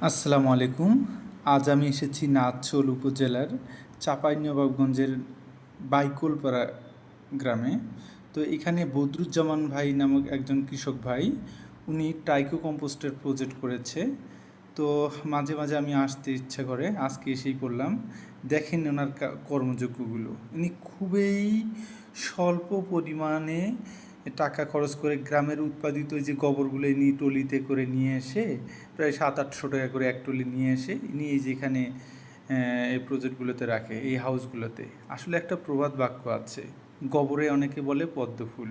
আসসালামু আলাইকুম। আজ আমি এসেছি নাচোল উপজেলার চাঁপাইনবাবগঞ্জের বাইকুলপাড়া গ্রামে। তো এখানে বদরুজ্জামান ভাই নামক একজন কৃষক ভাই, উনি টাইকো কম্পোস্টের প্রজেক্ট করেছে। তো মাঝে মাঝে আমি আসতে ইচ্ছা করে, আজকে এসেই করলাম। দেখেন ওনার কর্মযোগ্যগুলো, উনি খুবই স্বল্প পরিমাণে টাকা খরচ করে গ্রামের উৎপাদিত যে গোবরগুলো ইনি টলিতে করে নিয়ে এসে প্রায় 700-800 টাকা করে এক টলি নিয়ে এসে ইনি এই যেখানে এই প্রজেক্টগুলোতে রাখে, এই হাউসগুলোতে। আসলে একটা প্রবাদ বাক্য আছে, গোবরে অনেকে বলে পদ্ম ফুল।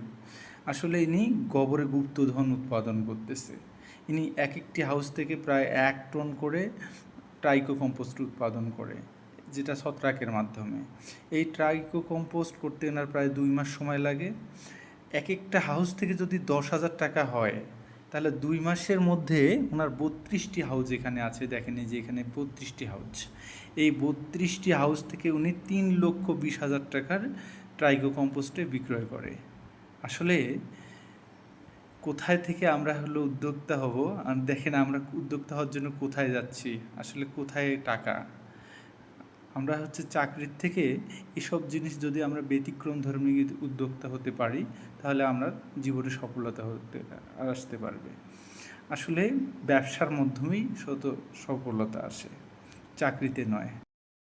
আসলে ইনি গোবরে গুপ্তধন উৎপাদন করতেছে। ইনি এক একটি হাউস থেকে প্রায় 1 টন করে ট্রাইকো কম্পোস্ট উৎপাদন করে, যেটা ছত্রাকের মাধ্যমে। এই ট্রাইকো কম্পোস্ট করতে এনার প্রায় 2 মাস সময় লাগে। এক একটা হাউস থেকে যদি 10,000 টাকা হয়, তাহলে 2 মাসের মধ্যে ওনার 32টি হাউস এখানে আছে। দেখেন এই যে এখানে 32টি হাউস। এই 32টি হাউস থেকে উনি 3,20,000 টাকার ট্রাইকো কম্পোস্টে বিক্রয় করে। আসলে কোথায় থেকে আমরা উদ্যোক্তা হব, আর দেখেন আমরা উদ্যোক্তা হওয়ার জন্য কোথায় যাচ্ছি, আসলে কোথায় টাকা। আমরা চাকরির থেকে এসব জিনিস যদি আমরা ব্যতিক্রমধর্মী উদ্যোক্তা হতে পারি, তাহলে আমরা জীবনে সফলতা আসতে পারবে। আসলে ব্যবসার মাধ্যমেই সফলতা আসে, চাকরিতে নয়।